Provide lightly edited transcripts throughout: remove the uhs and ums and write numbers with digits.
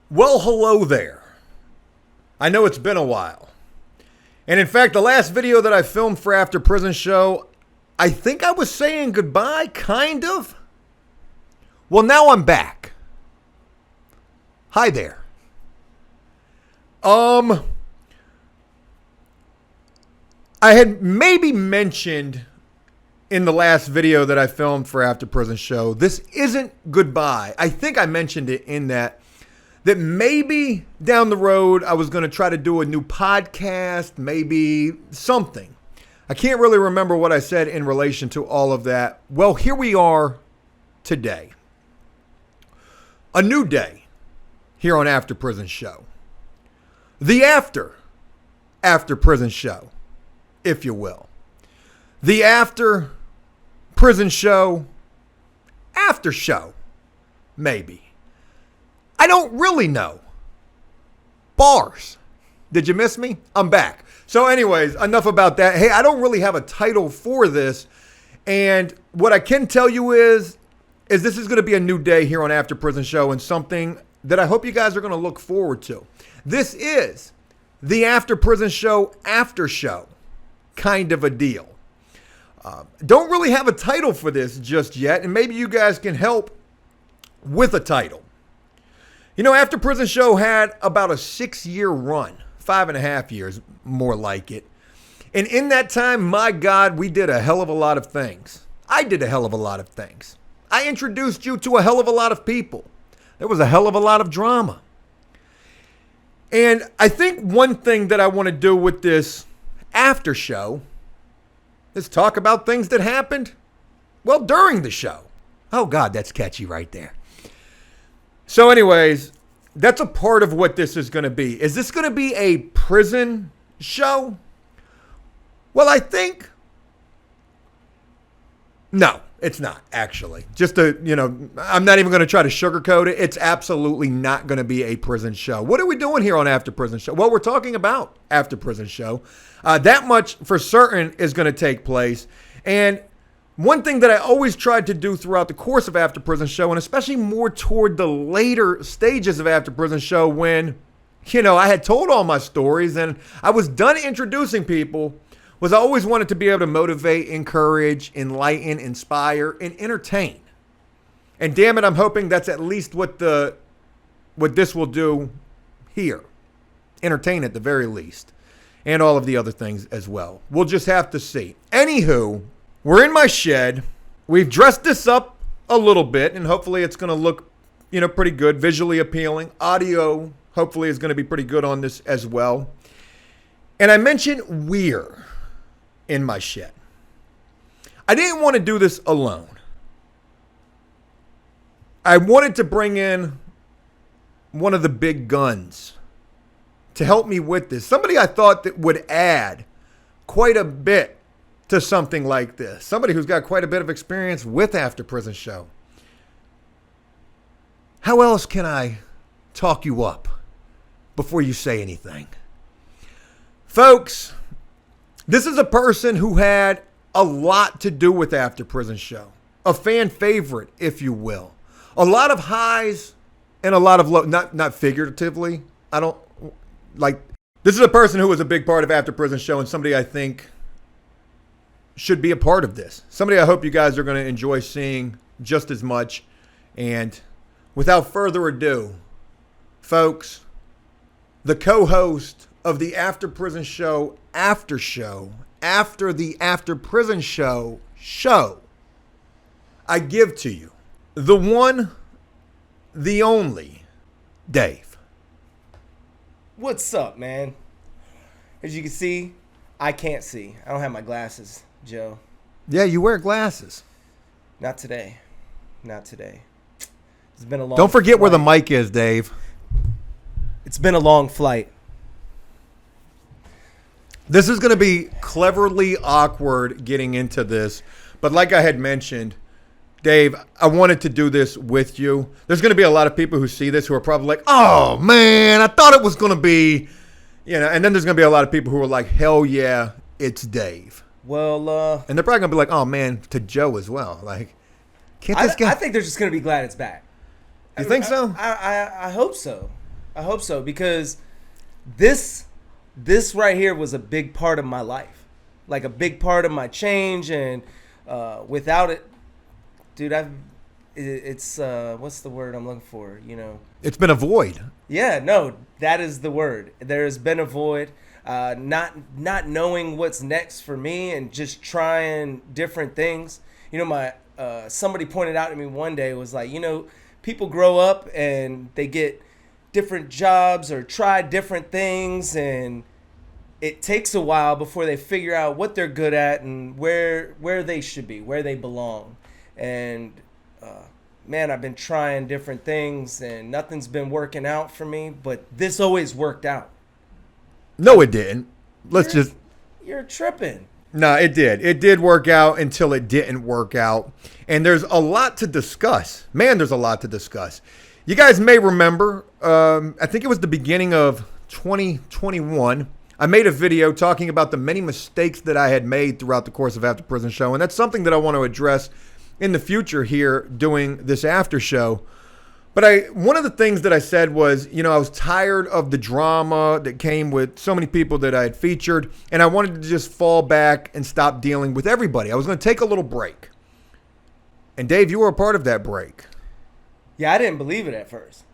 Well, hello there. I know it's been a while. And in fact, the last video that I filmed for After Prison Show, I think I was saying goodbye, kind of. Well, now I'm back. Hi there. I had maybe mentioned in the last video that I filmed for After Prison Show, this isn't goodbye. I think I mentioned it in that maybe down the road I was going to try to do a new podcast, maybe something. I can't really remember what I said in relation to all of that. Well, here we are today. A new day here on After Prison Show. The After Prison Show, if you will. The After Prison Show after show, maybe. I don't really know. Bars. Did you miss me? I'm back. So anyways, enough about that. Hey, I don't really have a title for this. And what I can tell you is this is going to be a new day here on After Prison Show and something that I hope you guys are going to look forward to. This is the After Prison Show after show kind of a deal. Don't really have a title for this just yet, and maybe you guys can help with a title. You know, After Prison Show had about a 6-year run, 5.5 years, more like it. And in that time, my God, we did a hell of a lot of things. I did a hell of a lot of things. I introduced you to a hell of a lot of people. There was a hell of a lot of drama. And I think one thing that I want to do with this after show is talk about things that happened, well, during the show. Oh, God, that's catchy right there. So anyways, that's a part of what this is going to be. Is this going to be a prison show? Well, I think, no, it's not actually. Just to, I'm not even going to try to sugarcoat it. It's absolutely not going to be a prison show. What are we doing here on After Prison Show? Well, we're talking about After Prison Show. That much for certain is going to take place. And one thing that I always tried to do throughout the course of After Prison Show, and especially more toward the later stages of After Prison Show when, I had told all my stories and I was done introducing people, was I always wanted to be able to motivate, encourage, enlighten, inspire, and entertain. And damn it, I'm hoping that's at least what this will do here. Entertain at the very least. And all of the other things as well. We'll just have to see. Anywho, we're in my shed. We've dressed this up a little bit, and hopefully it's going to look, pretty good, visually appealing. Audio, hopefully, is going to be pretty good on this as well. And I mentioned we're in my shed. I didn't want to do this alone. I wanted to bring in one of the big guns to help me with this. Somebody I thought that would add quite a bit to something like this. Somebody who's got quite a bit of experience with After Prison Show. How else can I talk you up before you say anything? Folks, this is a person who had a lot to do with After Prison Show. A fan favorite, if you will. A lot of highs and a lot of lows. Not figuratively. This is a person who was a big part of After Prison Show and somebody I think should be a part of this. Somebody I hope you guys are going to enjoy seeing just as much. And without further ado, folks, the co-host of the After Prison Show after the After Prison Show, I give to you the one, the only, Dave. What's up, man? As you can see, I can't see. I don't have my glasses, Joe. Yeah, you wear glasses. Not today. It's been a long Don't forget flight. where the mic is, Dave. It's been a long flight. This is going to be cleverly awkward getting into this. But like I had mentioned, Dave, I wanted to do this with you. There's going to be a lot of people who see this who are probably like, oh, man, I thought it was going to be, and then there's going to be a lot of people who are like, hell yeah, it's Dave. Well, and they're probably going to be like, oh, man, to Joe as well. Like, can't this guy? I think they're just going to be glad it's back. You think so? I hope so. I hope so, because this right here was a big part of my life, like a big part of my change, and without it, dude, it's what's the word I'm looking for? It's been a void. Yeah, no, that is the word. There has been a void, not knowing what's next for me, and just trying different things. Somebody pointed out to me one day, was like, people grow up and they get different jobs or try different things, and it takes a while before they figure out what they're good at and where they should be, where they belong. And man, I've been trying different things and nothing's been working out for me, but this always worked out. No, it didn't. You're tripping. No, it did. It did work out until it didn't work out. And there's a lot to discuss. Man, there's a lot to discuss. You guys may remember, I think it was the beginning of 2021, I made a video talking about the many mistakes that I had made throughout the course of After Prison Show. And that's something that I want to address in the future here doing this after show. But one of the things that I said was, I was tired of the drama that came with so many people that I had featured, and I wanted to just fall back and stop dealing with everybody. I was going to take a little break. And Dave, you were a part of that break. Yeah, I didn't believe it at first.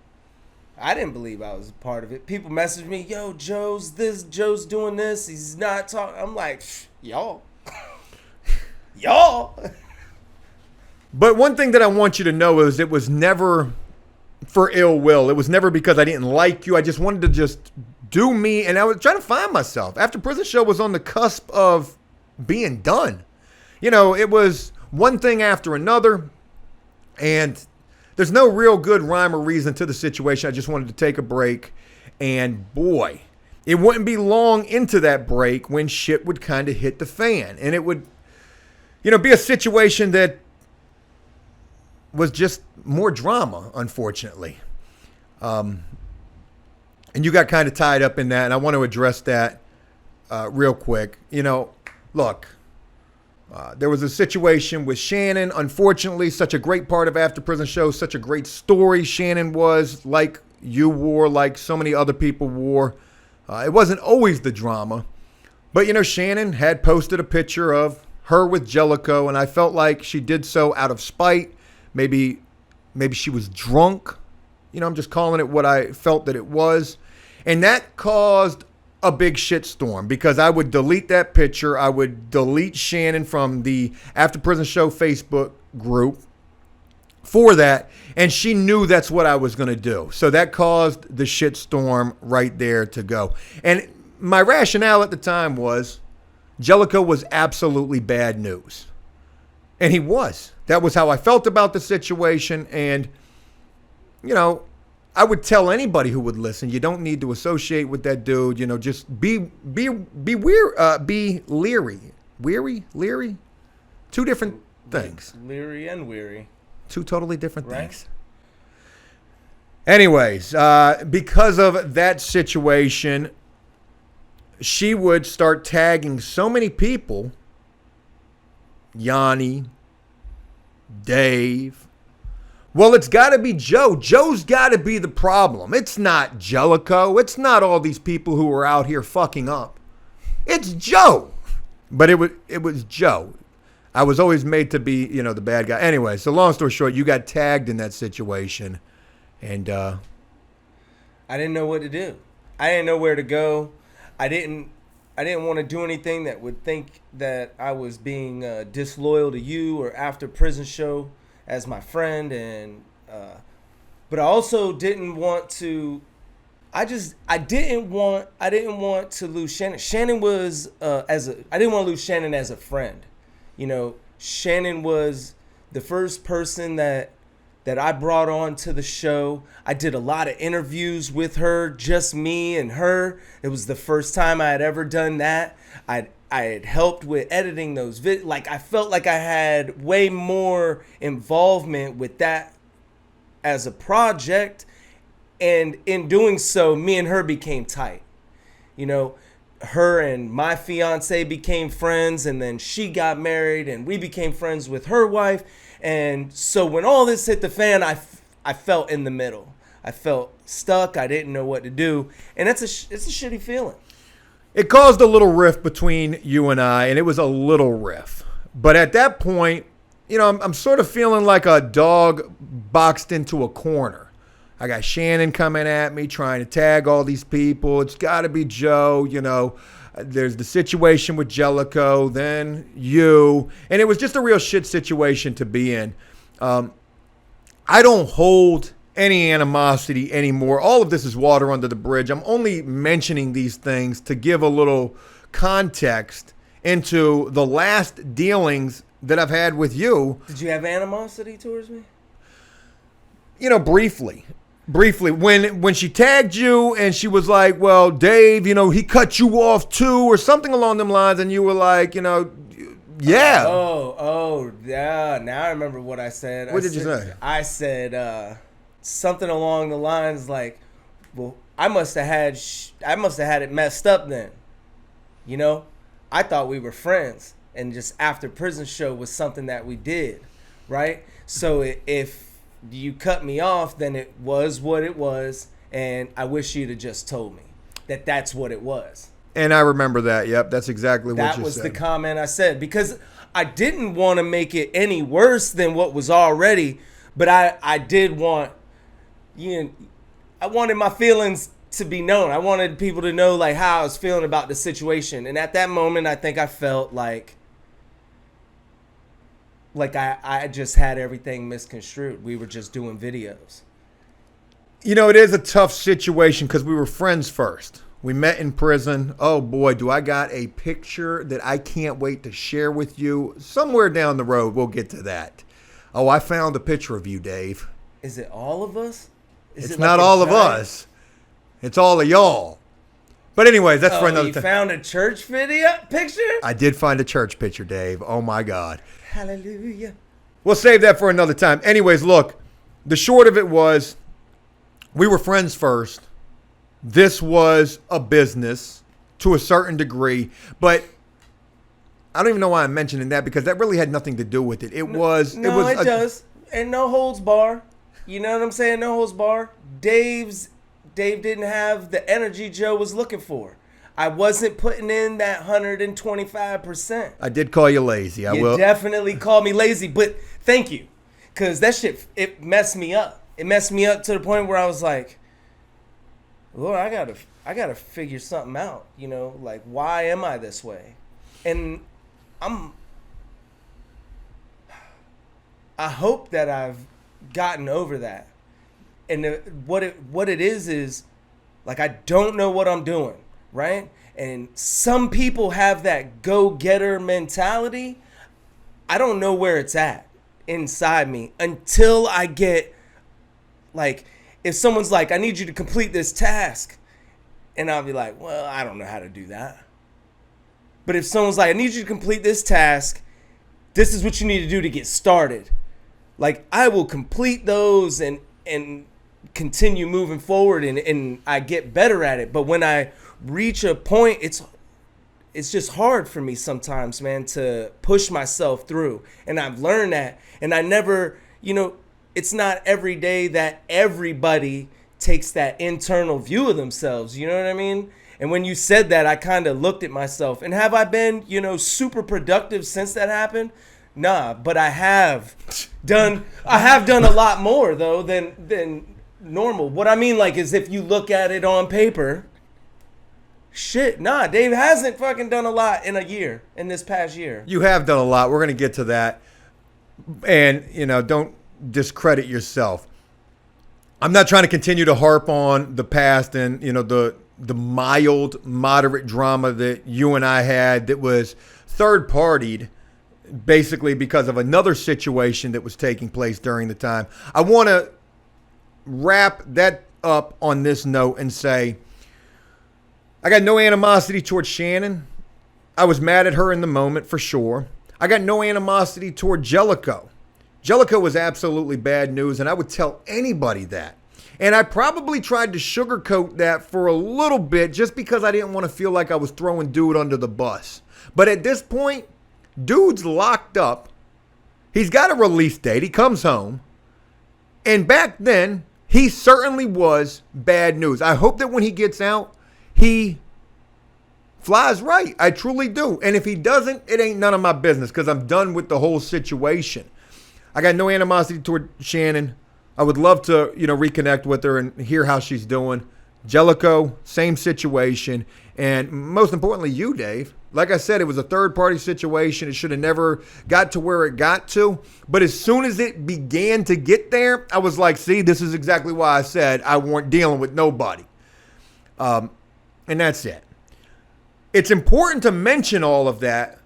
I didn't believe I was a part of it. People messaged me, yo, Joe's doing this, he's not talking. I'm like, y'all. Y'all. But one thing that I want you to know is it was never for ill will. It was never because I didn't like you. I just wanted to just do me, and I was trying to find myself. After Prison Show was on the cusp of being done. It was one thing after another, and there's no real good rhyme or reason to the situation. I just wanted to take a break, and boy, it wouldn't be long into that break when shit would kind of hit the fan, and it would, be a situation that was just more drama, unfortunately. And you got kind of tied up in that, and I want to address that real quick. Look, there was a situation with Shannon. Unfortunately, such a great part of After Prison Show, such a great story Shannon was, like you wore, like so many other people wore. It wasn't always the drama. But, Shannon had posted a picture of her with Jellicoe, and I felt like she did so out of spite. Maybe she was drunk. I'm just calling it what I felt that it was. And that caused a big shitstorm because I would delete that picture. I would delete Shannon from the After Prison Show Facebook group for that. And she knew that's what I was going to do. So that caused the shitstorm right there to go. And my rationale at the time was Jellicoe was absolutely bad news. And he was. That was how I felt about the situation. And, I would tell anybody who would listen, you don't need to associate with that dude. Just be weird, be leery. Leery? Two different things. Leery and weary. Two totally different things. Anyways, because of that situation, she would start tagging so many people. Yanni, Dave. Well, it's got to be Joe. Joe's got to be the problem. It's not Jellicoe. It's not all these people who are out here fucking up. It's Joe. But it was Joe. I was always made to be, the bad guy. Anyway, so long story short, you got tagged in that situation. And I didn't know what to do. I didn't know where to go. I didn't want to do anything that would think that I was being disloyal to you or After Prison Show as my friend, and but I also didn't want to. I didn't want to lose Shannon. Shannon was I didn't want to lose Shannon as a friend. Shannon was the first person that I brought on to the show. I did a lot of interviews with her, just me and her. It was the first time I had ever done that. I had helped with editing those videos. Like, I felt like I had way more involvement with that as a project. And in doing so, me and her became tight. Her and my fiance became friends, and then she got married, and we became friends with her wife. And so when all this hit the fan, I felt in the middle. I felt stuck. I didn't know what to do. And it's a shitty feeling. It caused a little rift between you and I, and it was a little rift. But at that point, you know, I'm sort of feeling like a dog boxed into a corner. I got Shannon coming at me, trying to tag all these people. It's got to be Joe, you know. There's the situation with Jellicoe, then you. And it was just a real shit situation to be in. I don't hold any animosity anymore. All of this is water under the bridge. I'm only mentioning these things to give a little context into the last dealings that I've had with you. Did you have animosity towards me? You know, briefly. When she tagged you and she was like, well, Dave, you know, he cut you off too, or something along them lines, and you were like, you know, yeah. Yeah. Now I remember what I said. What did you say? I said something along the lines like, well, I must have had it messed up then. You know, I thought we were friends, and just After Prison Show was something that we did, right? So if you cut me off, then it was what it was, and I wish you'd have just told me that that's what it was. And I remember that. Yep, that's exactly what you said. That was the comment I said, because I didn't want to make it any worse than what was already, but I did want, you know, I wanted my feelings to be known. I wanted people to know like how I was feeling about the situation. And at that moment, I think I felt like I just had everything misconstrued. We were just doing videos. You know, it is a tough situation because we were friends first. We met in prison. Oh boy, do I got a picture that I can't wait to share with you. Somewhere down the road, we'll get to that. Oh, I found a picture of you, Dave. Is it all of us? It's not all of us. It's all of y'all. But anyways, that's for another time. You found a church video picture? I did find a church picture, Dave. Oh my God. Hallelujah. We'll save that for another time. Anyways, look, the short of it was we were friends first. This was a business to a certain degree, but I don't even know why I'm mentioning that because that really had nothing to do with it. It does. And no holds bar. You know what I'm saying? No holds bar. Dave didn't have the energy Joe was looking for. I wasn't putting in that 125%. I did call you lazy. You definitely called me lazy, but thank you. Because that shit, it messed me up. It messed me up to the point where I was like, Lord, I gotta figure something out. You know, like, why am I this way? And I hope that I've gotten over that. And what it is like, I don't know what I'm doing. Right? And some people have that go-getter mentality. I don't know where it's at inside me until I get, like, if someone's like, I need you to complete this task. And I'll be like, well, I don't know how to do that. But if someone's like, I need you to complete this task, this is what you need to do to get started. Like, I will complete those and continue moving forward and I get better at it. But when I reach a point, it's just hard for me sometimes, man, to push myself through. And I've learned that. And I never, you know, it's not every day that everybody takes that internal view of themselves. You know what I mean? And when you said that, I kind of looked at myself. And have I been, you know, super productive since that happened? Nah, but I have done a lot more though than normal. What I mean, like, is if you look at it on paper, shit, nah, Dave hasn't fucking done a lot in this past year. You have done a lot. We're going to get to that. And, you know, don't discredit yourself. I'm not trying to continue to harp on the past and, you know, the moderate drama that you and I had that was third-partied basically because of another situation that was taking place during the time. I want to wrap that up on this note and say, I got no animosity towards Shannon. I was mad at her in the moment for sure. I got no animosity toward Jellicoe. Jellicoe was absolutely bad news, and I would tell anybody that. And I probably tried to sugarcoat that for a little bit just because I didn't want to feel like I was throwing dude under the bus. But at this point, dude's locked up. He's got a release date. He comes home. And back then, he certainly was bad news. I hope that when he gets out, he flies right. I truly do. And if he doesn't, it ain't none of my business because I'm done with the whole situation. I got no animosity toward Shannon. I would love to, reconnect with her and hear how she's doing. Jellicoe, same situation. And most importantly, you, Dave. Like I said, it was a third-party situation. It should have never got to where it got to. But as soon as it began to get there, I was like, see, this is exactly why I said I weren't dealing with nobody. And that's it. It's important to mention all of that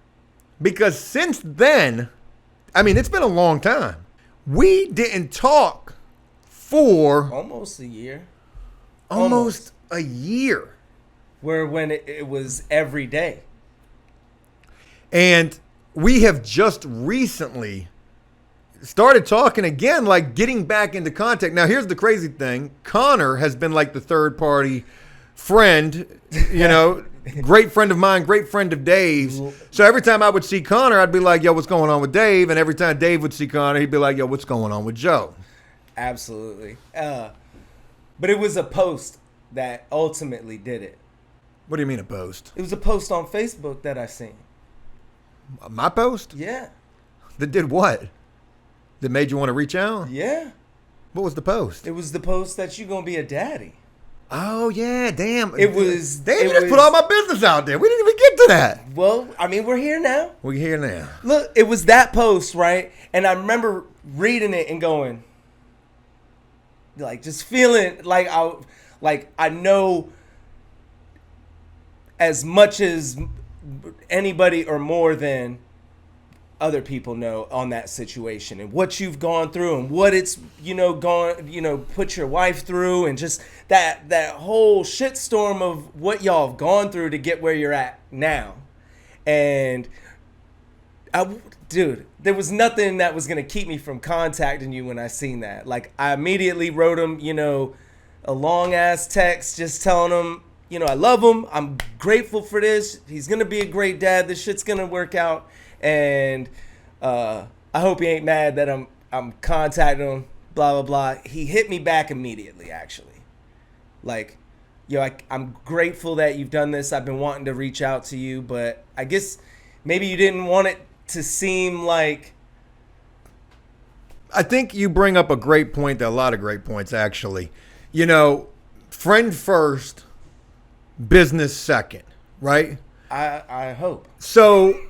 because since then, it's been a long time. We didn't talk for almost a year. Almost a year. When it was every day. And we have just recently started talking again, like getting back into contact. Now, here's the crazy thing. Connor has been like the third party friend, great friend of mine, great friend of Dave's. So every time I would see Connor, I'd be like, yo, what's going on with Dave? And every time Dave would see Connor, he'd be like, yo, what's going on with Joe? Absolutely. But it was a post that ultimately did it. What do you mean a post? It was a post on Facebook that I seen. My post? Yeah. That did what? That made you want to reach out? Yeah. What was the post? It was the post that you're going to be a daddy. Oh, yeah, damn. It was... Damn, you just put all my business out there. We didn't even get to that. Well, we're here now. We're here now. Look, it was that post, right? And I remember reading it and going... Like, just feeling like I know as much as anybody or more than other people know on that situation and what you've gone through and what it's, put your wife through and just that whole shitstorm of what y'all have gone through to get where you're at now. And dude, there was nothing that was going to keep me from contacting you when I seen that. Like, I immediately wrote him, a long-ass text just telling him, I love him. I'm grateful for this. He's going to be a great dad. This shit's going to work out. And I hope he ain't mad that I'm contacting him, blah, blah, blah. He hit me back immediately, actually. Like, I'm grateful that you've done this. I've been wanting to reach out to you, but I guess maybe you didn't want it to seem like... I think you bring up a great point, a lot of great points, actually. Friend first, business second, right? I hope. So...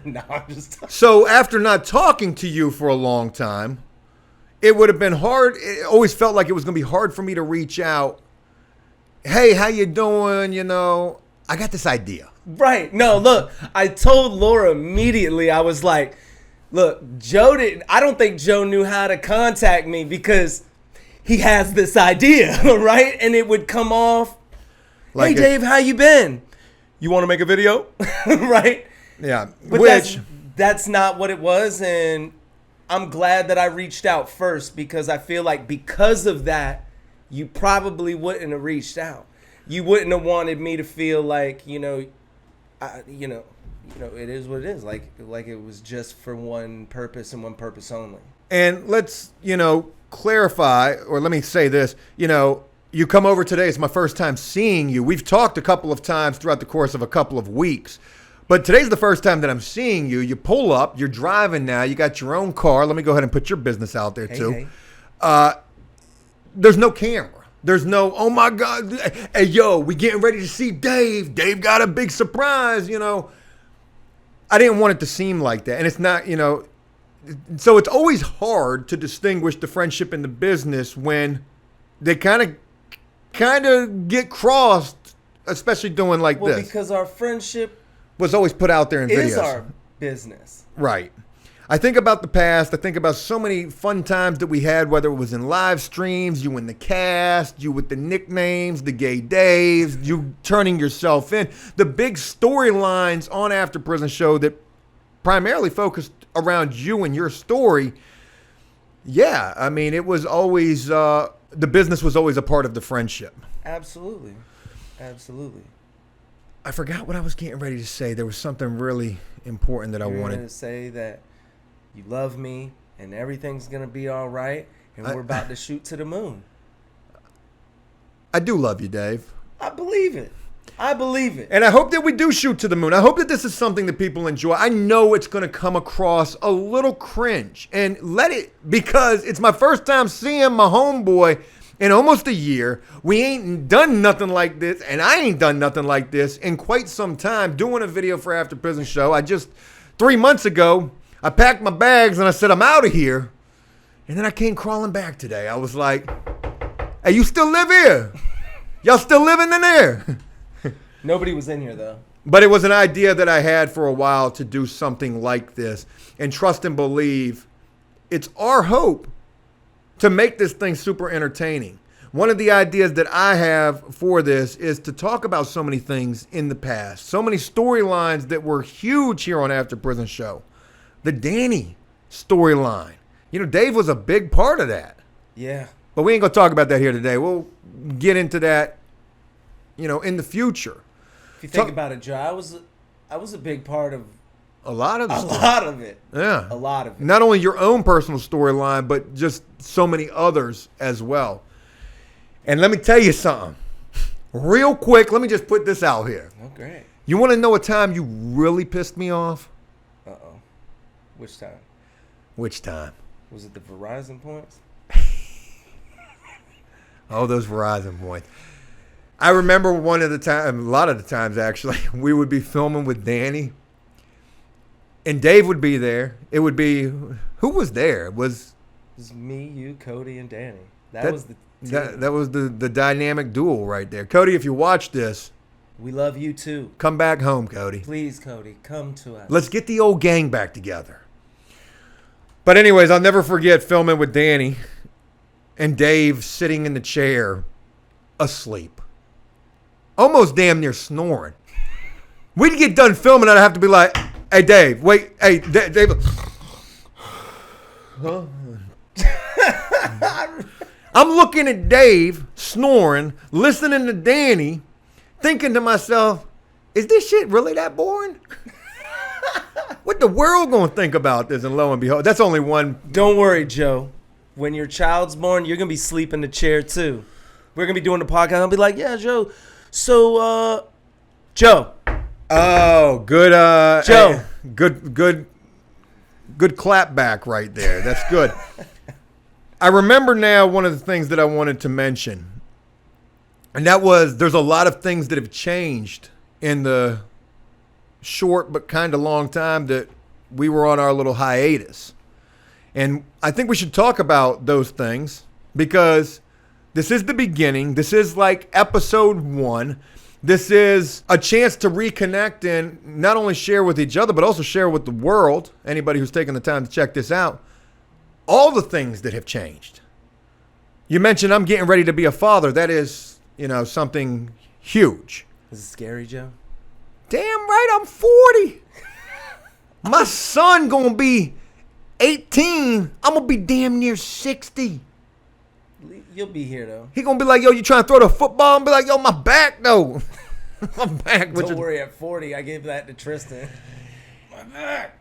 No, I'm just... So after not talking to you for a long time, it would have been hard. It always felt like it was going to be hard for me to reach out. Hey, how you doing? I got this idea. Right. No, look, I told Laura immediately. I was like, look, I don't think Joe knew how to contact me because he has this idea, right? And it would come off, like, hey, Dave, how you been? You want to make a video? Right? Yeah. But that's not what it was. And I'm glad that I reached out first because I feel like because of that, you probably wouldn't have reached out. You wouldn't have wanted me to feel like, it is what it is. Like it was just for one purpose and one purpose only. And let's, clarify, or let me say this, you come over today. It's my first time seeing you. We've talked a couple of times throughout the course of a couple of weeks. But today's the first time that I'm seeing you. You pull up. You're driving now. You got your own car. Let me go ahead and put your business out there, too. Hey. There's no camera. There's no, oh, my God. Hey, yo, we getting ready to see Dave. Dave got a big surprise, I didn't want it to seem like that. And it's not, so it's always hard to distinguish the friendship and the business when they kind of get crossed, especially doing like this. Well, because our friendship was always put out there in videos. Is our business. Right. I think about the past. I think about so many fun times that we had, whether it was in live streams, you in the cast, you with the nicknames, the gay Daves, you turning yourself in. The big storylines on After Prison Show that primarily focused around you and your story. Yeah, it was always, the business was always a part of the friendship. Absolutely. Absolutely. I forgot what I was getting ready to say. There was something really important that I wanted to say that you love me and everything's going to be all right. And we're about to shoot to the moon. I do love you, Dave. I believe it. I believe it. And I hope that we do shoot to the moon. I hope that this is something that people enjoy. I know it's going to come across a little cringe. And let it, because it's my first time seeing my homeboy in almost a year. We ain't done nothing like this, and I ain't done nothing like this in quite some time doing a video for After Prison Show. 3 months ago, I packed my bags and I said, I'm out of here. And then I came crawling back today. I was like, hey, you still live here? Y'all still living in there? Nobody was in here, though. But it was an idea that I had for a while to do something like this. And trust and believe, it's our hope to make this thing super entertaining. One of the ideas that I have for this is to talk about so many things in the past. So many storylines that were huge here on After Prison Show. The Danny storyline. You know, Dave was a big part of that. Yeah. But we ain't going to talk about that here today. We'll get into that, you know, in the future. If you think about it, Joe, I was a big part of a lot of it. Yeah. A lot of it. Not only your own personal storyline, but just so many others as well. And let me tell you something. Real quick, let me just put this out here. Oh, great. You want to know a time you really pissed me off? Uh-oh. Which time? Which time? Was it the Verizon points? Oh, those Verizon points. I remember a lot of the times actually, we would be filming with Danny. And Dave would be there. It would be, who was there? It was me, you, Cody, and Danny. That was the team. That was the dynamic duel right there. Cody, if you watch this, we love you too. come back home, Cody. Please, Cody, come to us. Let's get the old gang back together. But anyways, I'll never forget filming with Danny and Dave sitting in the chair asleep. Almost damn near snoring. We'd get done filming and I'd have to be like, hey, Dave, wait. Hey, Dave. Huh? I'm looking at Dave snoring, listening to Danny, thinking to myself, is this shit really that boring? What the world gonna think about this? And lo and behold, that's only one. Don't worry, Joe. When your child's born, you're gonna be sleeping in the chair too. We're gonna be doing the podcast. I'll be like, yeah, Joe. So, Joe. Oh, good. Joe. Good clap back right there. That's good. I remember now one of the things that I wanted to mention, and that was there's a lot of things that have changed in the short but kind of long time that we were on our little hiatus. And I think we should talk about those things because this is the beginning. This is like episode 1. This is a chance to reconnect and not only share with each other, but also share with the world, anybody who's taking the time to check this out, all the things that have changed. You mentioned I'm getting ready to be a father. That is, you know, something huge. Is it scary, Joe? Damn right, I'm 40. My son gonna be 18. I'm gonna be damn near 60. You'll be here, though. He gonna be like, yo, you trying to throw the football? And be like, yo, my back, though. My back. Don't worry, at 40, I gave that to Tristan. My back.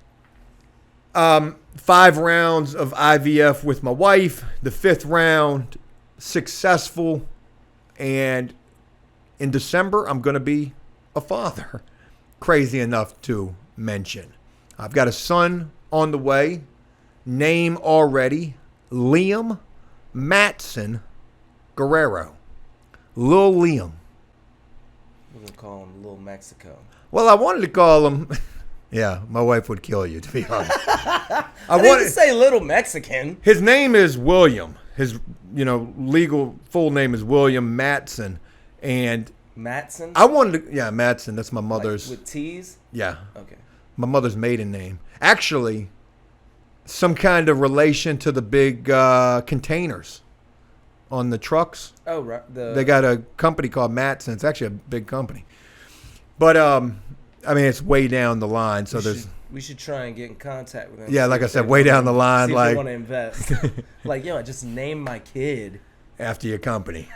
5 rounds of IVF with my wife. The 5th round, successful. And in December, I'm gonna be a father. Crazy enough to mention. I've got a son on the way. Name already, Liam Matson Guerrero. Lil Liam. We're going to call him Little Mexico. Well, I wanted to call him... Yeah, my wife would kill you, to be honest. I didn't say Little Mexican. His name is William. His, legal full name is William Matson. And... Matson? I wanted to... Yeah, Matson. That's my mother's... Like with T's? Yeah. Okay. My mother's maiden name. Actually, some kind of relation to the big containers on the trucks. Oh, right. They got a company called Matson. It's actually a big company. But, it's way down the line. So we should try and get in contact with them. Yeah, like I said, way down the line. See if like, they want to invest. Like, I just named my kid after your company.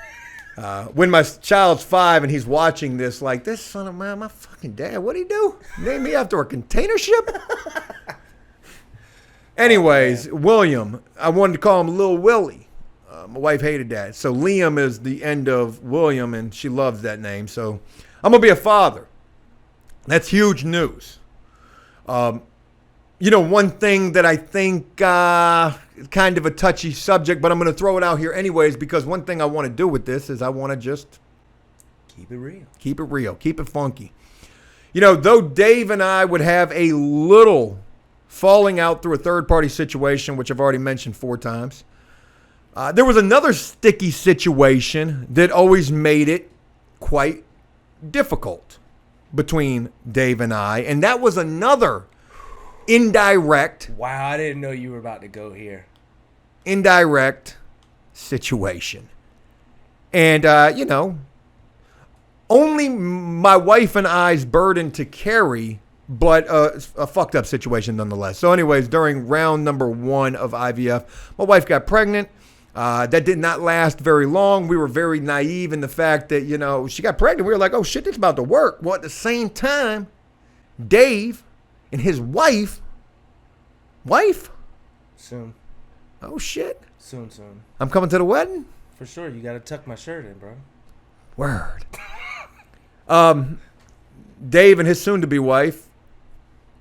When my child's 5 and he's watching this, like, this son of mine, my fucking dad, what'd he do? Name me after a container ship? Anyways, William, I wanted to call him Lil Willie My wife hated that. So Liam is the end of William, and she loves that name. So I'm going to be a father. That's huge news. One thing that I think kind of a touchy subject, but I'm going to throw it out here anyways, because one thing I want to do with this is I want to just keep it real. Keep it real. Keep it funky. Though Dave and I would have a little falling out through a third-party situation, which I've already mentioned 4 times, there was another sticky situation that always made it quite difficult between Dave and I, and that was another indirect. Wow, I didn't know you were about to go here. Indirect situation. And, only my wife and I's burden to carry, but a fucked up situation nonetheless. So anyways, during round number 1 of IVF, my wife got pregnant. That did not last very long. We were very naive in the fact that, she got pregnant. We were like, oh shit, it's about to work. Well, at the same time, Dave and his wife? Soon. Oh shit. Soon. I'm coming to the wedding? For sure. You got to tuck my shirt in, bro. Word. Dave and his soon-to-be wife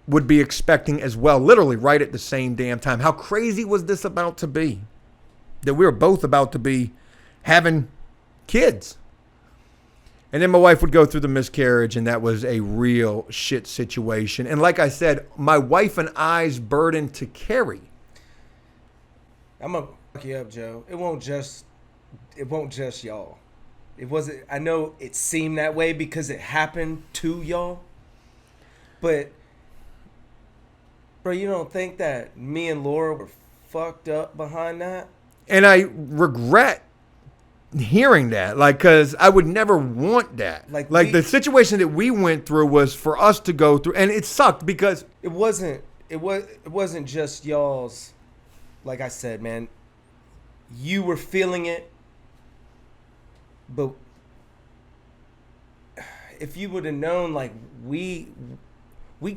would be expecting as well, literally right at the same damn time. How crazy was this about to be? That we were both about to be having kids. And then my wife would go through the miscarriage, and that was a real shit situation. And like I said, my wife and I's burden to carry. I'm going to fuck you up, Joe. It won't just y'all. It wasn't. I know it seemed that way because it happened to y'all. But, bro, you don't think that me and Laura were fucked up behind that? And I regret hearing that, because I would never want that. Like the situation that we went through was for us to go through, and it sucked because it wasn't just y'all's. Like I said, man, you were feeling it, but if you would have known, like we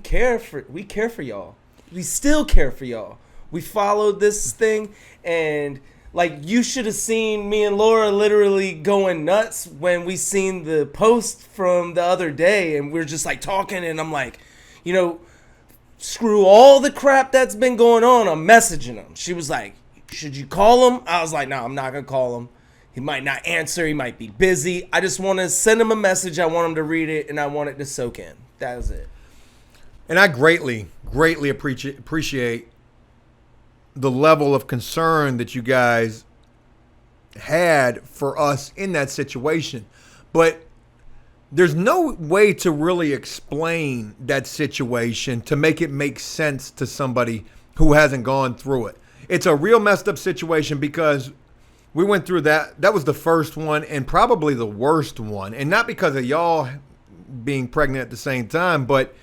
care for y'all. We still care for y'all. We followed this thing, and like you should have seen me and Laura literally going nuts when we seen the post from the other day, and we're just like talking, and I'm like, screw all the crap that's been going on. I'm messaging him. She was like, should you call him? I was like, no, I'm not going to call him. He might not answer. He might be busy. I just want to send him a message. I want him to read it, and I want it to soak in. That was it. And I greatly appreciate the level of concern that you guys had for us in that situation. But there's no way to really explain that situation to make it make sense to somebody who hasn't gone through it. It's a real messed up situation because we went through that. That was the first one and probably the worst one. And not because of y'all being pregnant at the same time, but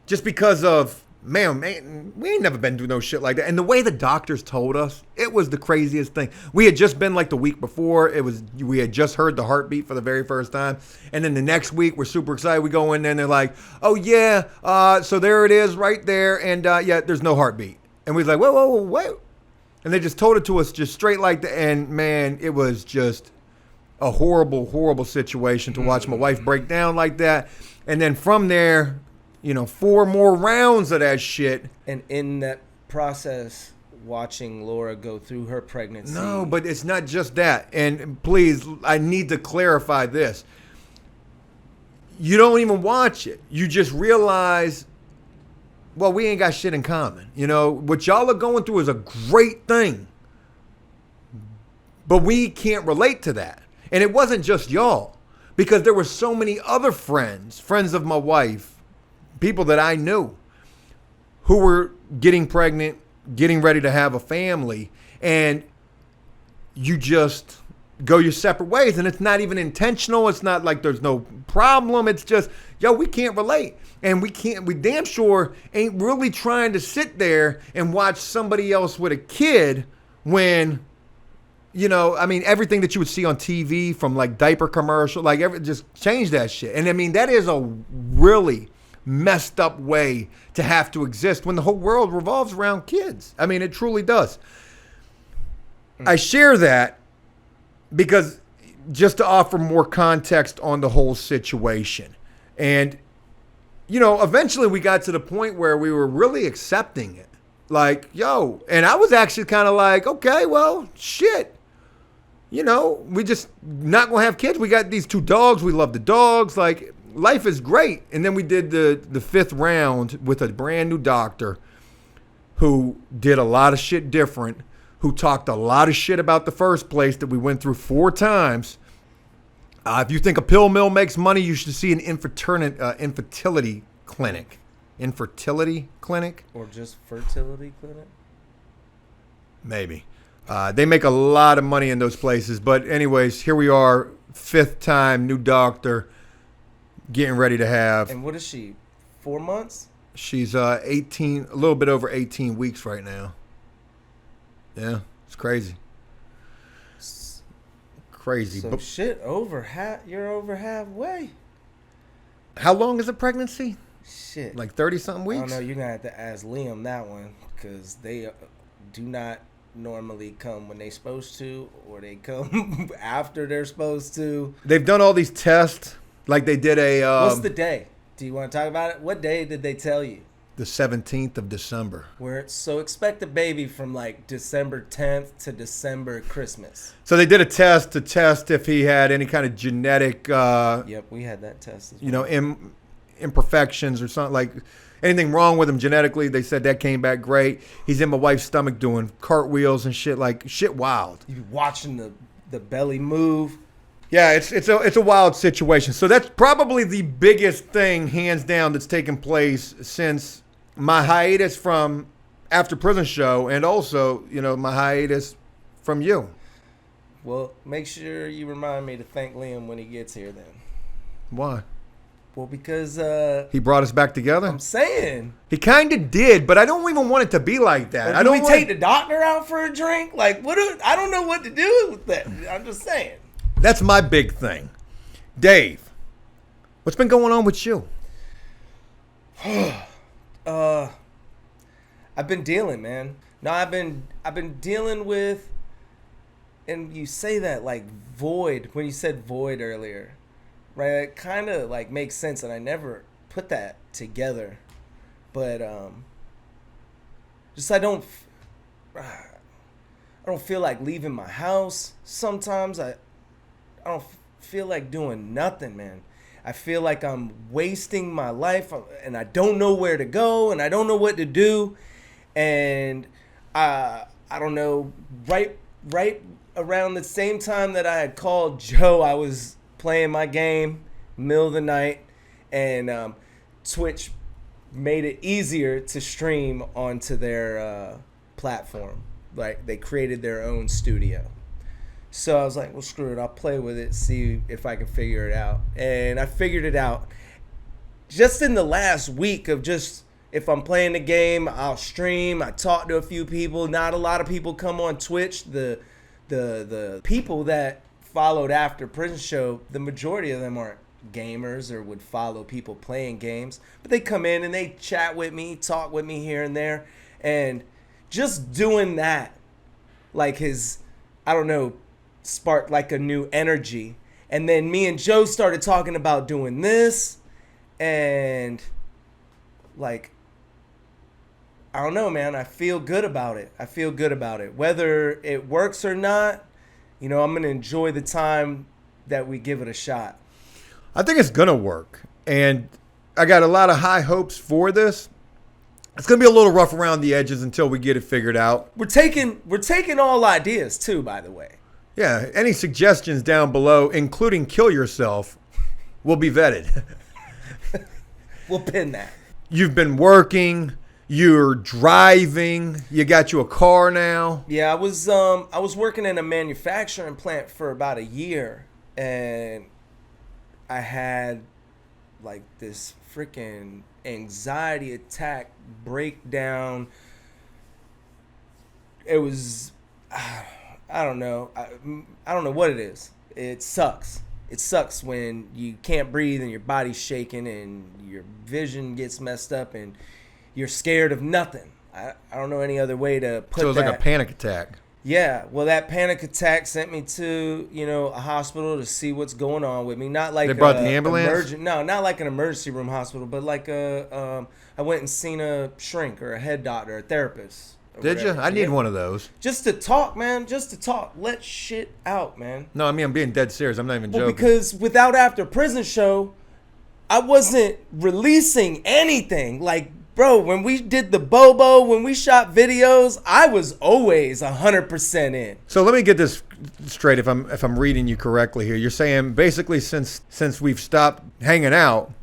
just because of, man, we ain't never been through no shit like that. And the way the doctors told us, it was the craziest thing. We had just been like the week before. We had just heard the heartbeat for the very first time. And then the next week, we're super excited. We go in there and they're like, oh yeah, so there it is right there. And yeah, there's no heartbeat. And we was like, whoa, wait. And they just told it to us just straight like that. And man, it was just a horrible, horrible situation to watch my wife break down like that. And then from there, 4 more rounds of that shit. And in that process, watching Laura go through her pregnancy. No, but it's not just that. And please, I need to clarify this. You don't even watch it. You just realize, well, we ain't got shit in common. What y'all are going through is a great thing. But we can't relate to that. And it wasn't just y'all. Because there were so many other friends of my wife, people that I knew who were getting pregnant, getting ready to have a family, and you just go your separate ways. And it's not even intentional. It's not like there's no problem. It's just, we can't relate. And we damn sure ain't really trying to sit there and watch somebody else with a kid when, everything that you would see on TV from like diaper commercial, just change that shit. And that is a really messed up way to have to exist when the whole world revolves around kids. It truly does. I share that because just to offer more context on the whole situation. And, eventually we got to the point where we were really accepting it. Like, yo, and I was actually kind of like, okay, well, shit. We just not going to have kids. We got these 2 dogs. We love the dogs. Like, life is great. And then we did the 5th round with a brand new doctor who did a lot of shit different, who talked a lot of shit about the first place that we went through 4 times. If you think a pill mill makes money, you should see an infertility clinic. Infertility clinic? Or just fertility clinic? Maybe. They make a lot of money in those places. But anyways, here we are, 5th time, new doctor, getting ready to have. And what is she, 4 months? She's 18, a little bit over 18 weeks right now. Yeah, it's crazy. Crazy. So shit, you're over halfway. How long is a pregnancy? Shit. Like 30-something weeks? I don't know. You're going to have to ask Liam that one, because they do not normally come when they're supposed to, or they come after they're supposed to. They've done all these tests. Like they did What's the day? Do you want to talk about it? What day did they tell you? The 17th of December. So expect a baby from like December 10th to December Christmas. So they did a test to test if he had any kind of genetic, Yep, we had that test as well. Imperfections or something, like anything wrong with him genetically. They said that came back great. He's in my wife's stomach doing cartwheels and shit, like shit wild. You be watching the belly move. Yeah, it's a wild situation. So that's probably the biggest thing, hands down, that's taken place since my hiatus from After Prison Show, and also, my hiatus from you. Well, make sure you remind me to thank Liam when he gets here then. Why? Well, because he brought us back together. I'm saying he kind of did, but I don't even want it to be like that. I don't take the doctor out for a drink. Like, I don't know what to do with that. I'm just saying. That's my big thing, Dave. What's been going on with you? I've been dealing, man. No, I've been dealing with, and you say that like void when you said void earlier. Right, it kind of like makes sense, and I never put that together, but just I don't feel like leaving my house. Sometimes I don't feel like doing nothing, man. I feel like I'm wasting my life, and I don't know where to go, and I don't know what to do, and I don't know. Right around the same time that I had called Joe, I was playing my game, middle of the night, and Twitch made it easier to stream onto their platform. Like, they created their own studio. So I was like, well, screw it. I'll play with it, see if I can figure it out. And I figured it out. Just in the last week of just, if I'm playing the game, I'll stream. I talk to a few people. Not a lot of people come on Twitch. The people that followed After Prison Show, the majority of them aren't gamers or would follow people playing games, but they come in and they chat with me, talk with me here and there, and just doing that, like, I don't know, sparked like a new energy. And then me and Joe started talking about doing this, and like, I don't know, man, I feel good about it. Whether it works or not, I'm going to enjoy the time that we give it a shot. I think it's going to work. And I got a lot of high hopes for this. It's going to be a little rough around the edges until we get it figured out. We're taking all ideas too, by the way. Yeah, any suggestions down below, including kill yourself, will be vetted. We'll pin that. You've been working. You're driving. You got you a car now. Yeah, I was working in a manufacturing plant for about a year, and I had like this freaking anxiety attack breakdown. It was, I don't know. I don't know what it is. It sucks. It sucks when you can't breathe and your body's shaking and your vision gets messed up and you're scared of nothing. I don't know any other way to put that. So it's like a panic attack. Yeah, well, that panic attack sent me to, a hospital to see what's going on with me. Not like They brought the ambulance? No, not like an emergency room hospital, but like I went and seen a shrink or a head doctor, a therapist. Did you? I need one of those. Just to talk, man. Just to talk. Let shit out, man. No, I mean, I'm being dead serious. I'm not even joking. Because without After Prison Show, I wasn't releasing anything. Like, bro, when we did the Bobo, when we shot videos, I was always 100% in. So let me get this straight. If I'm reading you correctly here, you're saying basically since we've stopped hanging out,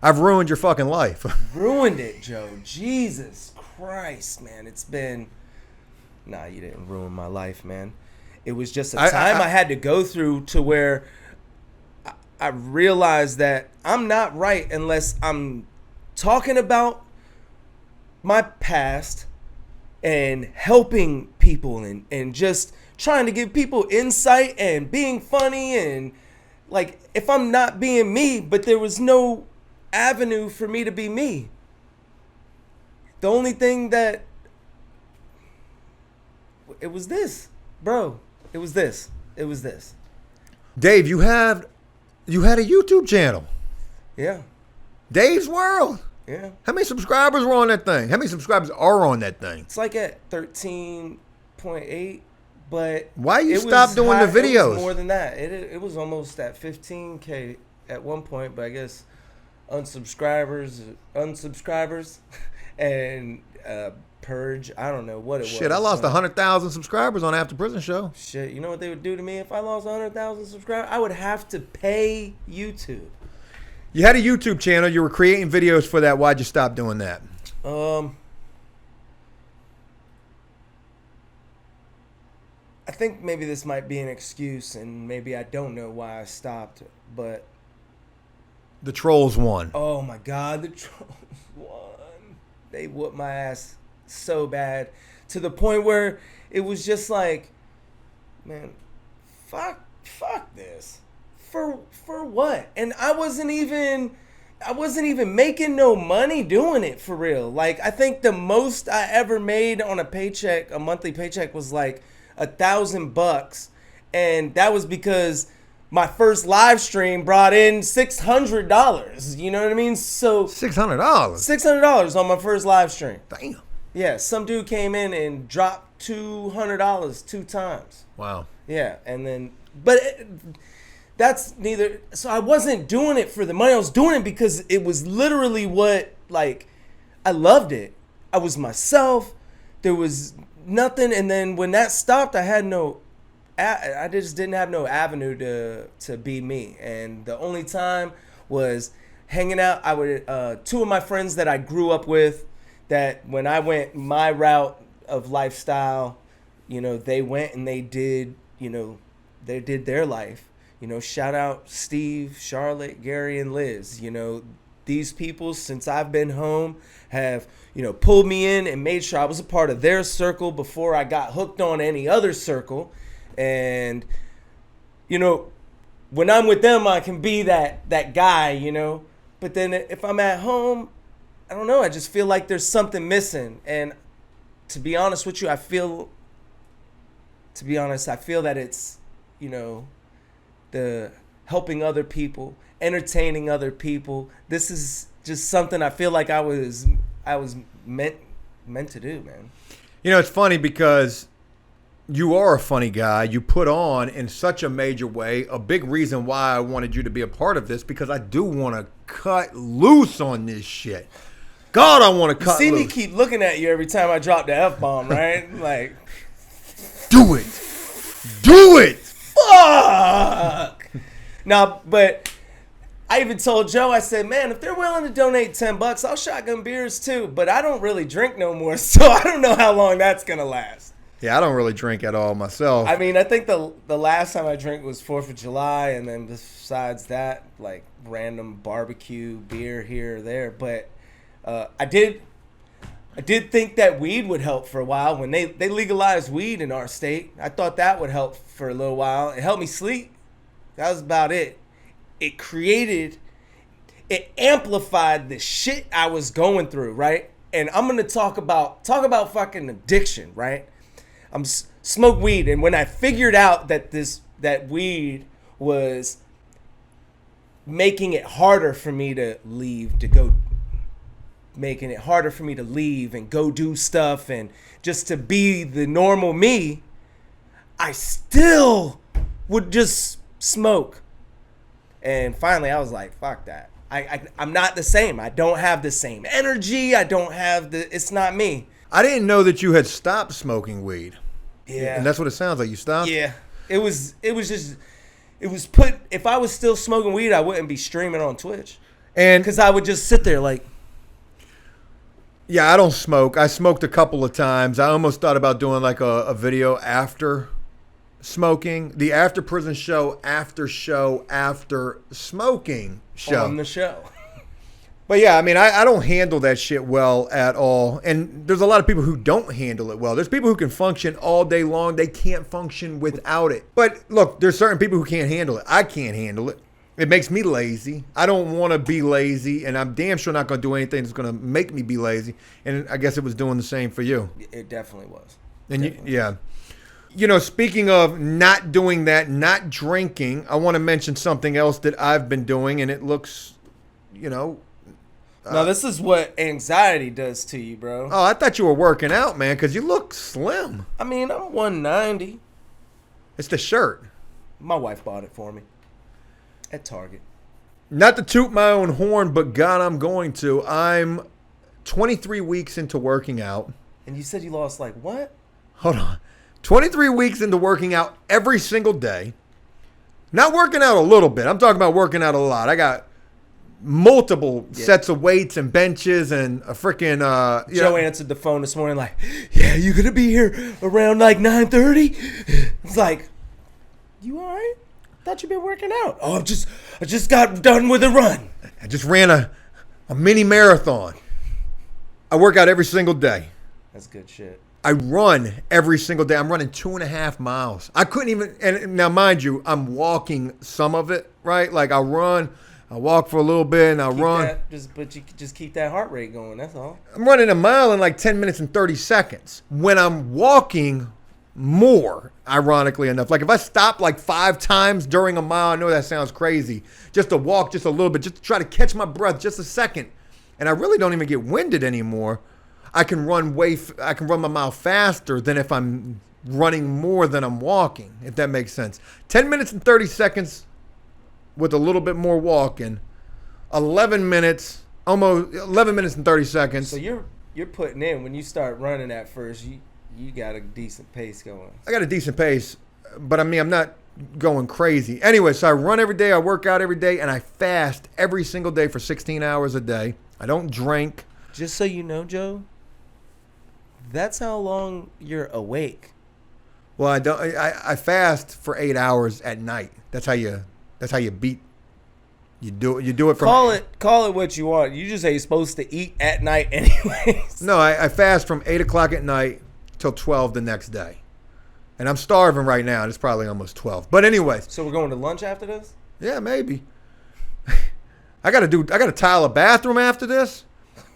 I've ruined your fucking life. Ruined it, Joe. Jesus Christ, man. It's been... Nah, you didn't ruin my life, man. It was just a time I had to go through to where I realized that I'm not right unless I'm talking about my past and helping people and just trying to give people insight and being funny. And like, if I'm not being me, but there was no avenue for me to be me. The only thing that it was this, bro. It was this. Dave, you had a YouTube channel. Yeah. Dave's World. Yeah. How many subscribers were on that thing? How many subscribers are on that thing? It's like at 13.8, but why you stop doing the videos? It was more than that. It was almost at 15K at one point, but I guess unsubscribers, and purge. I don't know what it was. Shit, I lost 100,000 subscribers on After Prison Show. Shit, you know what they would do to me if I lost 100,000 subscribers? I would have to pay YouTube. You had a YouTube channel. You were creating videos for that. Why'd you stop doing that? I think maybe this might be an excuse, and maybe I don't know why I stopped, but... The trolls won. Oh, my God, the trolls won. They whooped my ass so bad to the point where it was just like, man, fuck this. For what? And I wasn't even making no money doing it for real. Like, I think the most I ever made on a monthly paycheck was like $1,000, and that was because my first live stream brought in $600. You know what I mean? So $600. $600 on my first live stream. Damn. Yeah, some dude came in and dropped $200 two times. Wow. Yeah, and then, but that's neither. So I wasn't doing it for the money. I was doing it because it was literally what, like, I loved it. I was myself. There was nothing. And then when that stopped, I just didn't have no avenue to be me. And the only time was hanging out. I would, two of my friends that I grew up with, that when I went my route of lifestyle, they went and they did their life. Shout out Steve, Charlotte, Gary, and Liz. These people, since I've been home, have, pulled me in and made sure I was a part of their circle before I got hooked on any other circle. And, when I'm with them, I can be that guy, But then if I'm at home, I don't know. I just feel like there's something missing. And to be honest with you, I feel that it's, the helping other people, entertaining other people. This is just something I feel like I was meant to do, man. It's funny because you are a funny guy. You put on in such a major way. A big reason why I wanted you to be a part of this, because I do want to cut loose on this shit. God, I want to cut loose. You see me keep looking at you every time I drop the F-bomb, right? Like, do it. Fuck. Now, but I even told Joe, I said, man, if they're willing to donate $10, I'll shotgun beers too. But I don't really drink no more, so I don't know how long that's going to last. Yeah, I don't really drink at all myself. I mean, I think the last time I drank was 4th of July, and then besides that, like random barbecue beer here or there. But I did think that weed would help for a while when they legalized weed in our state. I thought that would help for a little while. It helped me sleep. That was about it. It amplified the shit I was going through, right? And I'm gonna talk about fucking addiction, right? smoke weed, and when I figured out that weed was making it harder for me to leave and go do stuff and just to be the normal me, I still would just smoke. And finally I was like, fuck that. I'm not the same. I don't have the same energy. It's not me. I didn't know that you had stopped smoking weed. Yeah. And that's what it sounds like. You stopped? Yeah. It was put, if I was still smoking weed, I wouldn't be streaming on Twitch. And because I would just sit there like. Yeah, I don't smoke. I smoked a couple of times. I almost thought about doing like a video after smoking. The After Prison Show, after smoking show. On the show. But yeah, I mean, I don't handle that shit well at all. And there's a lot of people who don't handle it well. There's people who can function all day long. They can't function without it. But look, there's certain people who can't handle it. I can't handle it. It makes me lazy. I don't want to be lazy. And I'm damn sure not going to do anything that's going to make me be lazy. And I guess it was doing the same for you. It definitely was. And yeah. You know, speaking of not doing that, not drinking, I want to mention something else that I've been doing. And it looks, you know. No, this is what anxiety does to you, bro. Oh, I thought you were working out, man, because you look slim. I mean, I'm 190. It's the shirt. My wife bought it for me at Target. Not to toot my own horn, but God, I'm going to. I'm 23 weeks into working out. And you said you lost like what? Hold on. 23 weeks into working out every single day. Not working out a little bit. I'm talking about working out a lot. I got multiple sets of weights and benches and a freaking Joe answered the phone this morning like, yeah, you gonna be here around like 9:30? It's like, you all right? Thought you been working out. Oh, I just got done with a run. I just ran a mini marathon. I work out every single day. That's good shit. I run every single day. I'm running 2.5 miles. I couldn't even, and now mind you, I'm walking some of it, right? Like I run, I walk for a little bit, and I run. But you just keep that heart rate going. That's all. I'm running a mile in like 10 minutes and 30 seconds. When I'm walking more, ironically enough, like if I stop like 5 times during a mile, I know that sounds crazy, just to walk just a little bit, just to try to catch my breath just a second, and I really don't even get winded anymore. I can run my mile faster than if I'm running more than I'm walking, if that makes sense. 10 minutes and 30 seconds. With a little bit more walking, 11 minutes and 30 seconds. So you're putting in, when you start running at first, you got a decent pace going. I got a decent pace, but I mean, I'm not going crazy. Anyway, so I run every day, I work out every day, and I fast every single day for 16 hours a day. I don't drink. Just so you know, Joe, that's how long you're awake. Well, I fast for 8 hours at night. That's how you beat. You do it from. Call it what you want. You just ain't supposed to eat at night anyways. No, I fast from 8 o'clock at night till 12 the next day, and I'm starving right now. It's probably almost 12. But anyways. So we're going to lunch after this? Yeah, maybe. I gotta tile a bathroom after this.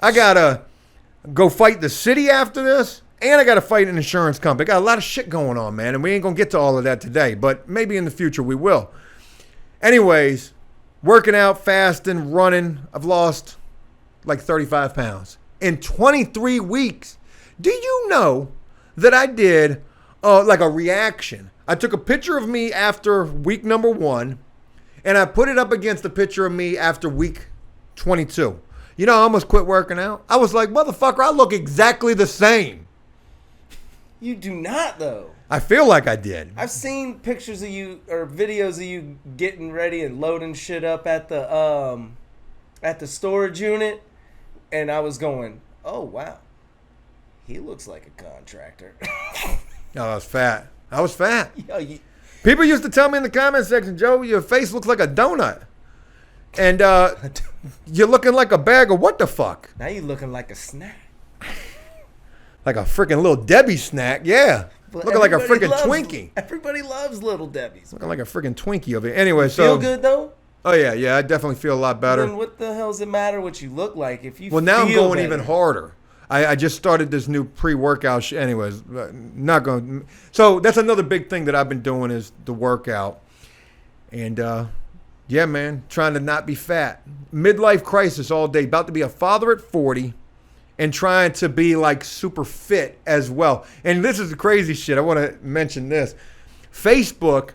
I gotta go fight the city after this. And I got to fight an insurance company. Got a lot of shit going on, man. And we ain't going to get to all of that today. But maybe in the future we will. Anyways, working out, fasting, running. I've lost like 35 pounds in 23 weeks. Do you know that I did like a reaction? I took a picture of me after week number 1. And I put it up against a picture of me after week 22. You know, I almost quit working out. I was like, motherfucker, I look exactly the same. You do not, though. I feel like I did. I've seen pictures of you or videos of you getting ready and loading shit up at the storage unit, and I was going, "Oh wow, he looks like a contractor." No, I was fat. I was fat. Yo, People used to tell me in the comment section, Joe, your face looks like a donut, and you're looking like a bag of what the fuck? Now you looking like a snack. Like a freaking little Debbie snack, yeah. But looking like a freaking Twinkie. Everybody loves little Debbies. Looking like a freaking Twinkie over here. Anyway, so feel good though? Oh yeah, I definitely feel a lot better. Then what the hell does it matter what you look like if you? Well, now I'm going even harder. I just started this new pre-workout. Anyways, not going. So that's another big thing that I've been doing is the workout. And yeah, man, trying to not be fat. Midlife crisis all day. About to be a father at 40 and trying to be like super fit as well. And this is the crazy shit. I want to mention this. Facebook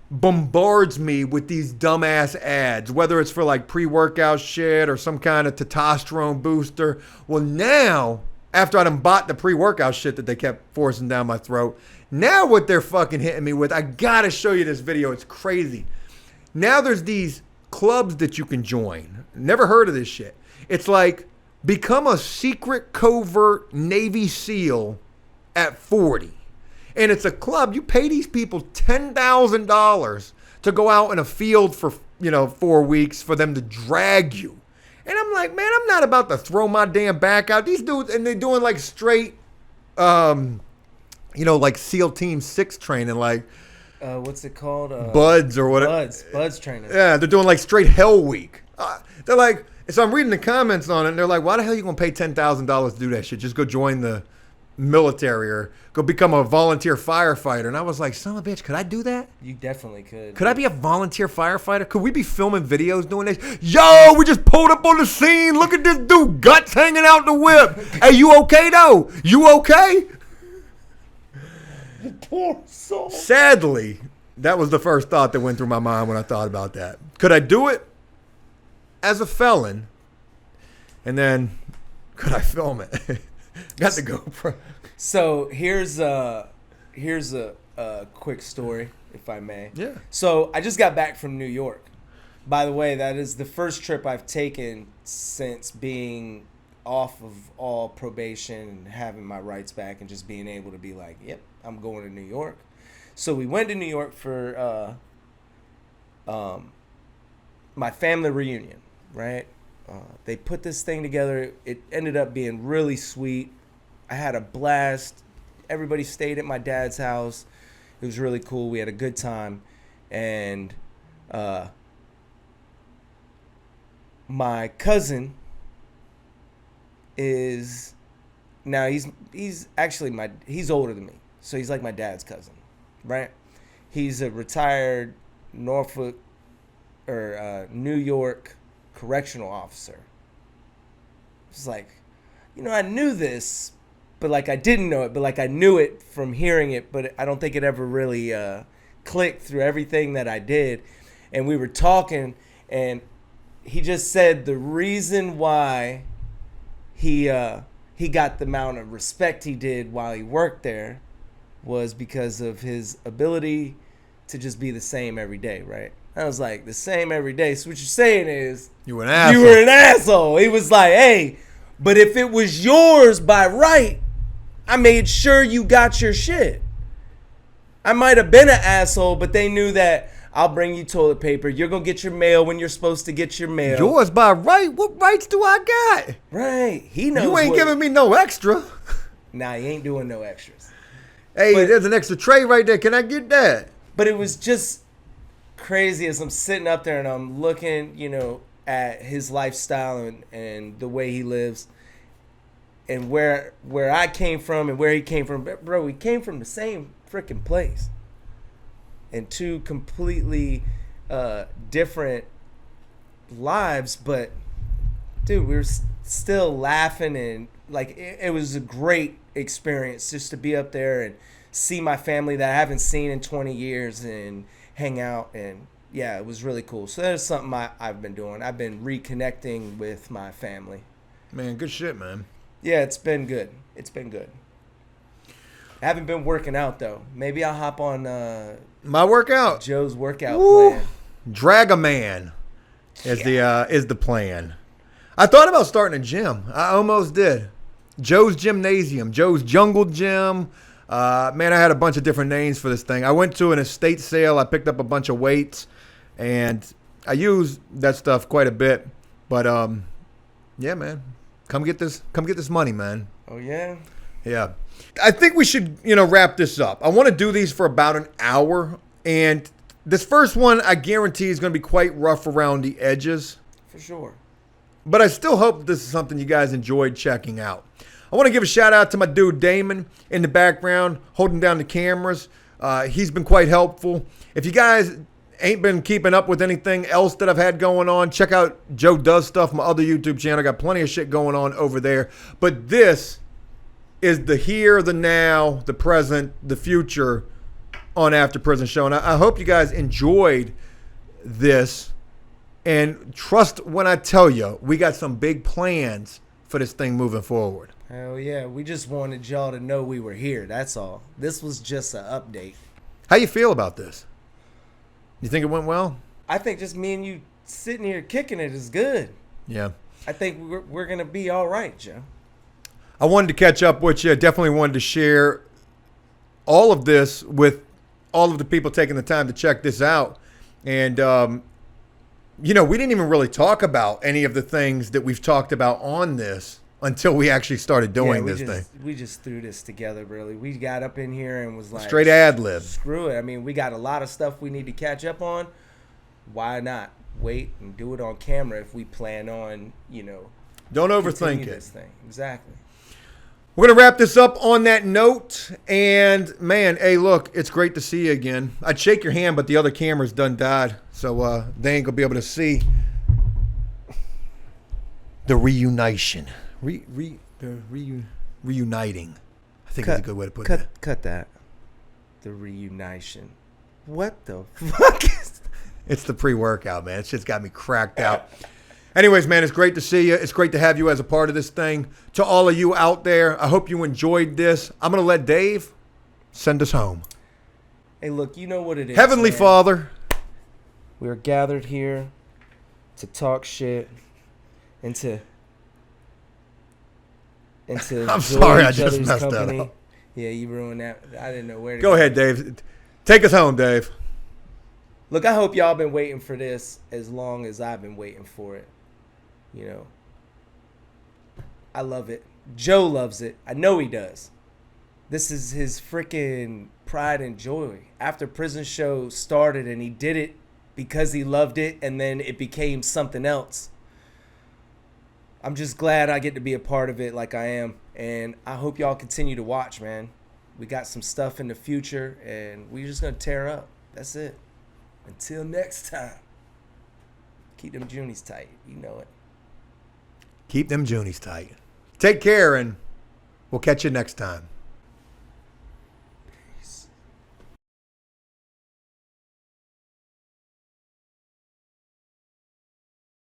bombards me with these dumbass ads, whether it's for like pre-workout shit or some kind of testosterone booster. Well, now, after I done bought the pre-workout shit that they kept forcing down my throat, now what they're fucking hitting me with, I gotta show you this video. It's crazy. Now there's these clubs that you can join. Never heard of this shit. It's like become a secret covert Navy SEAL at 40. And it's a club. You pay these people $10,000 to go out in a field for, 4 weeks for them to drag you. And I'm like, man, I'm not about to throw my damn back out. These dudes, and they're doing like straight, like SEAL Team 6 training, like. What's it called? Buds or whatever. Buds training. Yeah, they're doing like straight Hell Week. They're like, so I'm reading the comments on it, and they're like, why the hell are you going to pay $10,000 to do that shit? Just go join the military or go become a volunteer firefighter. And I was like, son of a bitch, could I do that? You definitely could. Could I be a volunteer firefighter? Could we be filming videos doing this? Yo, we just pulled up on the scene. Look at this dude, guts hanging out the whip. Hey, you okay though? You okay? Poor soul. Sadly, that was the first thought that went through my mind when I thought about that. Could I do it as a felon? And then could I film it? Got the GoPro. So here's a quick story, if I may. Yeah. So I just got back from New York. By the way, that is the first trip I've taken since being off of all probation and having my rights back and just being able to be like, yep, I'm going to New York. So we went to New York for my family reunion, right? They put this thing together. It ended up being really sweet. I had a blast. Everybody stayed at my dad's house. It was really cool. We had a good time. And my cousin is now he's actually he's older than me. So he's like my dad's cousin, right? He's a retired New York correctional officer. It's like, I knew this, but like I didn't know it, but like I knew it from hearing it, but I don't think it ever really clicked through everything that I did. And we were talking, and he just said the reason why he got the amount of respect he did while he worked there was because of his ability to just be the same every day, right? I was like, the same every day. So what you're saying is you were an asshole. You were an asshole. He was like, hey, but if it was yours by right, I made sure you got your shit. I might have been an asshole, but they knew that I'll bring you toilet paper. You're going to get your mail when you're supposed to get your mail. Yours by right? What rights do I got? Right. He knows. You ain't giving me no extra. Nah, he ain't doing no extras. Hey, there's an extra tray right there. Can I get that? But it was just crazy as I'm sitting up there and I'm looking, at his lifestyle and the way he lives and where I came from and where he came from. Bro, we came from the same freaking place. And two completely different lives, but dude, we were still laughing and like it was a great experience just to be up there and see my family that I haven't seen in 20 years and hang out, and yeah, it was really cool. So that's something I've been doing. I've been reconnecting with my family. Man, good shit, man. Yeah, it's been good. It's been good. I haven't been working out though. Maybe I'll hop on my workout. Joe's workout plan. Drag-a-man is the plan. I thought about starting a gym. I almost did. Joe's Gymnasium, Joe's Jungle Gym. Man, I had a bunch of different names for this thing. I went to an estate sale. I picked up a bunch of weights, and I use that stuff quite a bit. But yeah, man, come get this money, man. Oh yeah. Yeah. I think we should, wrap this up. I want to do these for about an hour, and this first one I guarantee is going to be quite rough around the edges. For sure. But I still hope this is something you guys enjoyed checking out. I want to give a shout out to my dude Damon in the background, holding down the cameras. He's been quite helpful. If you guys ain't been keeping up with anything else that I've had going on, check out Joe Does Stuff, my other YouTube channel. I got plenty of shit going on over there. But this is the here, the now, the present, the future on After Prison Show. And I hope you guys enjoyed this. And trust when I tell you, we got some big plans for this thing moving forward. Hell yeah. We just wanted y'all to know we were here. That's all. This was just an update. How you feel about this? You think it went well? I think just me and you sitting here kicking it is good. Yeah. I think we're going to be all right, Joe. I wanted to catch up with you. Definitely wanted to share all of this with all of the people taking the time to check this out. And, we didn't even really talk about any of the things that we've talked about on this until we actually started doing this thing. We just threw this together, really. We got up in here and was like, straight ad lib. Screw it. I mean, we got a lot of stuff we need to catch up on. Why not wait and do it on camera if we plan on, don't overthink it. This thing. Exactly. We're going to wrap this up on that note. And, man, hey, look, it's great to see you again. I'd shake your hand, but the other camera's done died. So they ain't going to be able to see the reunition. Reuniting. I think that's a good way to put it. Cut that. The reunition. What the fuck is that? It's the pre-workout, man. It's just got me cracked out. Anyways, man, it's great to see you. It's great to have you as a part of this thing. To all of you out there, I hope you enjoyed this. I'm going to let Dave send us home. Hey, look, you know what it is. Heavenly man. Father. We're gathered here to talk shit and to I'm sorry, I just messed company. that up. Yeah, you ruined that. I didn't know where to go. Go ahead, Dave. Take us home, Dave. Look, I hope y'all been waiting for this as long as I've been waiting for it. I love it. Joe loves it. I know he does. This is his freaking pride and joy. After Prison Show started and he did it because he loved it and then it became something else. I'm just glad I get to be a part of it like I am. And I hope y'all continue to watch, man. We got some stuff in the future and we're just going to tear up. That's it. Until next time. Keep them Junies tight. You know it. Keep them Junies tight. Take care, and we'll catch you next time.